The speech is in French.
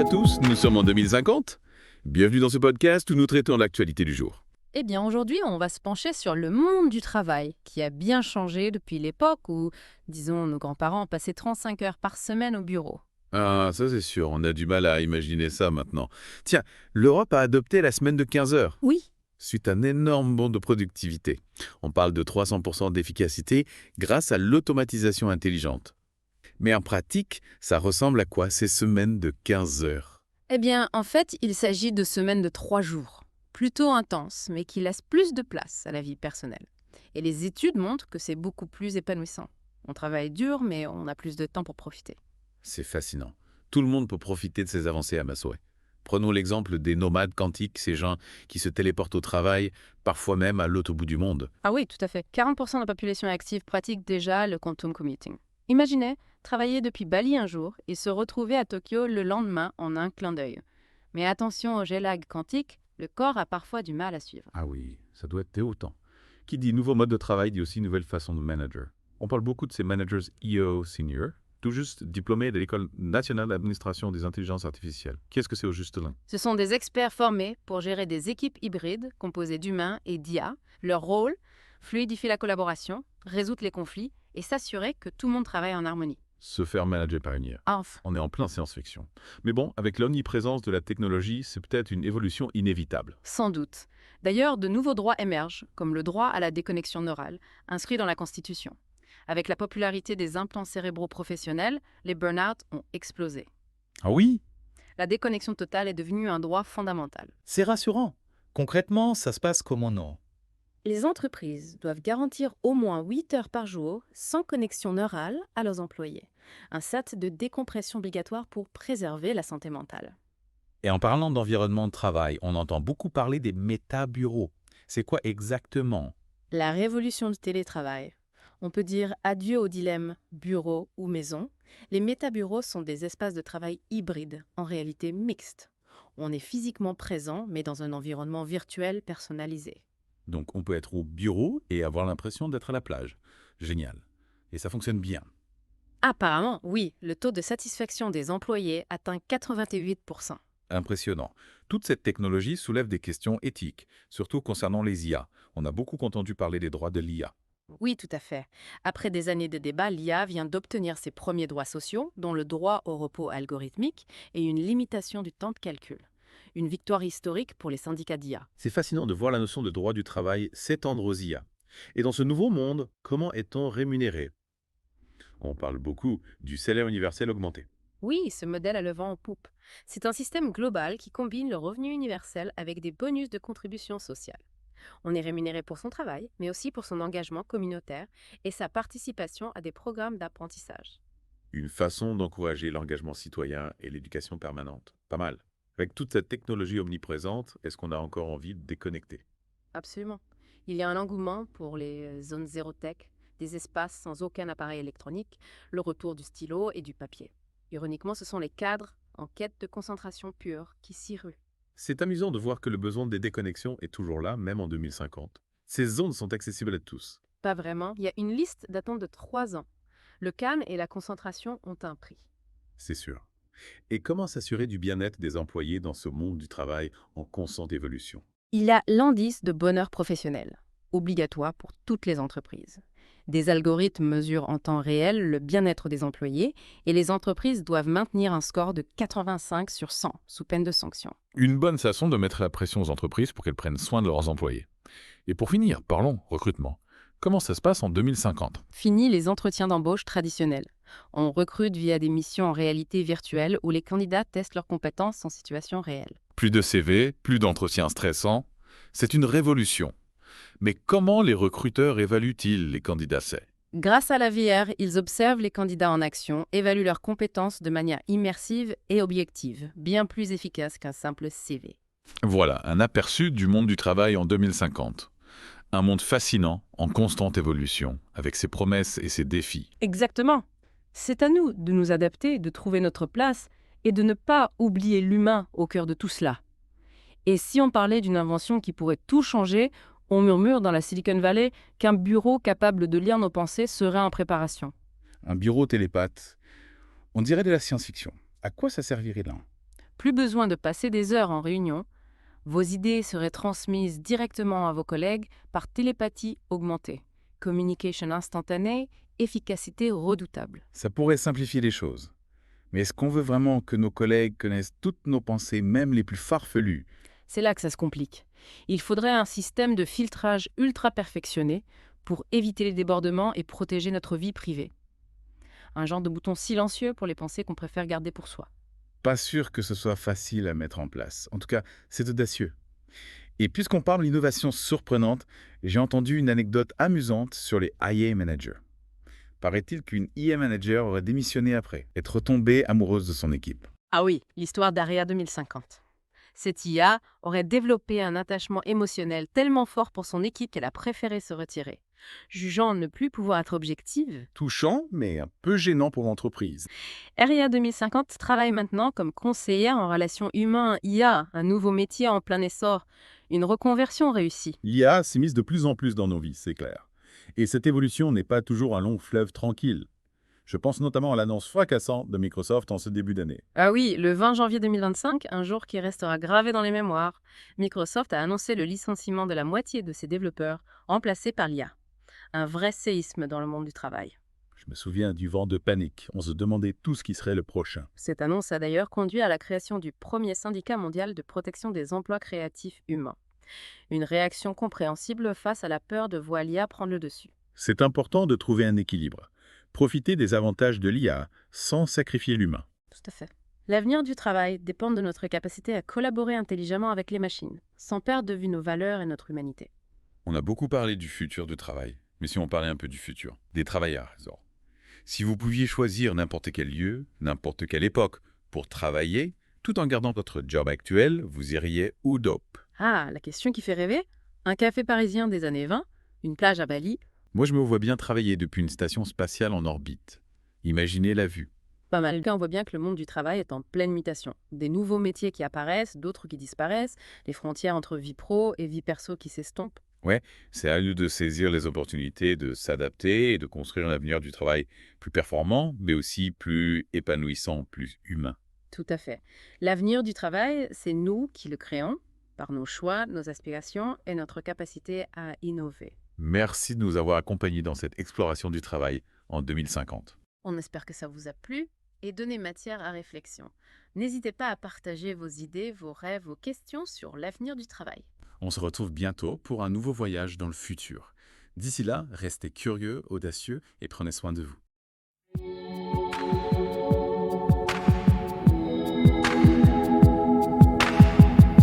à tous, nous sommes en 2050. Bienvenue dans ce podcast où nous traitons l'actualité du jour. Eh bien, aujourd'hui, on va se pencher sur le monde du travail, qui a bien changé depuis l'époque où, disons, nos grands-parents passaient 35 heures par semaine au bureau. Ah, ça c'est sûr, on a du mal à imaginer ça maintenant. Tiens, l'Europe a adopté la semaine de 15 heures, Oui, suite à un énorme bond de productivité. On parle de 300% d'efficacité grâce à l'automatisation intelligente. Mais en pratique, ça ressemble à quoi ces semaines de 15 heures? eh bien, en fait, il s'agit de semaines de 3 jours, plutôt intenses, mais qui laissent plus de place à la vie personnelle. Et les études montrent que c'est beaucoup plus épanouissant. On travaille dur, mais on a plus de temps pour profiter. C'est fascinant. Tout le monde peut profiter de ces avancées à ma souhait. Prenons l'exemple des nomades quantiques, ces gens qui se téléportent au travail, parfois même à l'autre bout du monde. Ah oui, tout à fait. 40% de la population active pratique déjà le quantum commuting. Imaginez travailler depuis Bali un jour et se retrouver à Tokyo le lendemain en un clin d'œil. Mais attention au jet lag quantique, le corps a parfois du mal à suivre. Ah oui, ça doit être déroutant. Qui dit nouveau mode de travail dit aussi nouvelle façon de manager. On parle beaucoup de ces managers EO senior, tout juste diplômés de l'École nationale d'administration des intelligences artificielles. Qu'est-ce que c'est au juste là? Ce sont des experts formés pour gérer des équipes hybrides composées d'humains et d'IA. Leur rôle, fluidifier la collaboration, résoudre les conflits et s'assurer que tout le monde travaille en harmonie. Se faire manager par une IA. Enfin, On est en plein science-fiction. Mais bon, avec l'omniprésence de la technologie, c'est peut-être une évolution inévitable. sans doute. D'ailleurs, de nouveaux droits émergent, comme le droit à la déconnexion neurale, inscrit dans la Constitution. Avec la popularité des implants cérébraux professionnels, les burn-out ont explosé. Ah oui? La déconnexion totale est devenue un droit fondamental. C'est rassurant. Concrètement, ça se passe comment non? Les entreprises doivent garantir au moins 8 heures par jour sans connexion neurale à leurs employés. Un SAT de décompression obligatoire pour préserver la santé mentale. Et en parlant d'environnement de travail, on entend beaucoup parler des métabureaux. C'est quoi exactement? La révolution du télétravail. On peut dire adieu au dilemme bureau ou maison. Les métabureaux sont des espaces de travail hybrides, en réalité mixtes. On est physiquement présent, mais dans un environnement virtuel personnalisé. Donc on peut être au bureau et avoir l'impression d'être à la plage. Génial. Et ça fonctionne bien. Apparemment, oui, le taux de satisfaction des employés atteint 88%. Impressionnant. Toute cette technologie soulève des questions éthiques, surtout concernant les IA. On a beaucoup entendu parler des droits de l'IA. Oui, tout à fait. Après des années de débats, l'IA vient d'obtenir ses premiers droits sociaux, dont le droit au repos algorithmique et une limitation du temps de calcul. Une victoire historique pour les syndicats d'IA. C'est fascinant de voir la notion de droit du travail s'étendre aux IA. Et dans ce nouveau monde, comment est-on rémunéré? On parle beaucoup du salaire universel augmenté. Oui, ce modèle a le vent en poupe. C'est un système global qui combine le revenu universel avec des bonus de contribution sociale. On est rémunéré pour son travail, mais aussi pour son engagement communautaire et sa participation à des programmes d'apprentissage. Une façon d'encourager l'engagement citoyen et l'éducation permanente. Pas mal. Avec toute cette technologie omniprésente, est-ce qu'on a encore envie de déconnecter? Absolument. Il y a un engouement pour les zones zéro tech, des espaces sans aucun appareil électronique, le retour du stylo et du papier. Ironiquement, ce sont les cadres en quête de concentration pure qui s'y ruent. C'est amusant de voir que le besoin des déconnexions est toujours là, même en 2050. Ces zones sont accessibles à tous. Pas vraiment. Il y a une liste datant de 3 ans. Le calme et la concentration ont un prix. C'est sûr. Et comment s'assurer du bien-être des employés dans ce monde du travail en constante évolution? Il y a l'indice de bonheur professionnel, obligatoire pour toutes les entreprises. Des algorithmes mesurent en temps réel le bien-être des employés et les entreprises doivent maintenir un score de 85 sur 100 sous peine de sanction. Une bonne façon de mettre la pression aux entreprises pour qu'elles prennent soin de leurs employés. Et pour finir, parlons recrutement. Comment ça se passe en 2050? Fini les entretiens d'embauche traditionnels. On recrute via des missions en réalité virtuelle où les candidats testent leurs compétences en situation réelle. Plus de CV, plus d'entretiens stressants. C'est une révolution. Mais comment les recruteurs évaluent-ils les candidats? Grâce à la VR, ils observent les candidats en action, évaluent leurs compétences de manière immersive et objective, bien plus efficace qu'un simple CV. Voilà, un aperçu du monde du travail en 2050. Un monde fascinant, en constante évolution, avec ses promesses et ses défis. Exactement. C'est à nous de nous adapter, de trouver notre place et de ne pas oublier l'humain au cœur de tout cela. Et si on parlait d'une invention qui pourrait tout changer, on murmure dans la Silicon Valley qu'un bureau capable de lire nos pensées serait en préparation. Un bureau télépathe. On dirait de la science-fiction. À quoi ça servirait là? Plus besoin de passer des heures en réunion. Vos idées seraient transmises directement à vos collègues par télépathie augmentée. Communication instantanée, efficacité redoutable. Ça pourrait simplifier les choses. Mais est-ce qu'on veut vraiment que nos collègues connaissent toutes nos pensées, même les plus farfelues? C'est là que ça se complique. Il faudrait un système de filtrage ultra perfectionné pour éviter les débordements et protéger notre vie privée. Un genre de bouton silencieux pour les pensées qu'on préfère garder pour soi. Pas sûr que ce soit facile à mettre en place. En tout cas, c'est audacieux. Et puisqu'on parle d'innovation surprenante, j'ai entendu une anecdote amusante sur les IA managers. Paraît-il qu'une IA manager aurait démissionné après, être tombée amoureuse de son équipe. Ah oui, l'histoire d'Aria 2050. Cette IA aurait développé un attachement émotionnel tellement fort pour son équipe qu'elle a préféré se retirer. Jugeant ne plus pouvoir être objective, Touchant, mais un peu gênant pour l'entreprise. Aria 2050 travaille maintenant comme conseillère en relations humains-IA, un nouveau métier en plein essor, une reconversion réussie. L'IA s'immisce de plus en plus dans nos vies, c'est clair. Et cette évolution n'est pas toujours un long fleuve tranquille. Je pense notamment à l'annonce fracassante de Microsoft en ce début d'année. Ah oui, le 20 janvier 2025, un jour qui restera gravé dans les mémoires, Microsoft a annoncé le licenciement de la moitié de ses développeurs, remplacés par l'IA. Un vrai séisme dans le monde du travail. Je me souviens du vent de panique. On se demandait tout ce qui serait le prochain. Cette annonce a d'ailleurs conduit à la création du premier syndicat mondial de protection des emplois créatifs humains. Une réaction compréhensible face à la peur de voir l'IA prendre le dessus. C'est important de trouver un équilibre. Profiter des avantages de l'IA sans sacrifier l'humain. Tout à fait. L'avenir du travail dépend de notre capacité à collaborer intelligemment avec les machines, sans perdre de vue nos valeurs et notre humanité. On a beaucoup parlé du futur du travail, mais si on parlait un peu du futur, des travailleurs, alors. Si vous pouviez choisir n'importe quel lieu, n'importe quelle époque, pour travailler, tout en gardant votre job actuel, vous iriez où dope? Ah, la question qui fait rêver? Un café parisien des années 20, une plage à Bali. Moi, je me vois bien travailler depuis une station spatiale en orbite. Imaginez la vue. Pas mal. On voit bien que le monde du travail est en pleine mutation. Des nouveaux métiers qui apparaissent, d'autres qui disparaissent, les frontières entre vie pro et vie perso qui s'estompent. C'est à nous de saisir les opportunités, de s'adapter et de construire un avenir du travail plus performant, mais aussi plus épanouissant, plus humain. Tout à fait. L'avenir du travail, c'est nous qui le créons, par nos choix, nos aspirations et notre capacité à innover. Merci de nous avoir accompagnés dans cette exploration du travail en 2050. On espère que ça vous a plu et donné matière à réflexion. N'hésitez pas à partager vos idées, vos rêves, vos questions sur l'avenir du travail. On se retrouve bientôt pour un nouveau voyage dans le futur. D'ici là, restez curieux, audacieux et prenez soin de vous.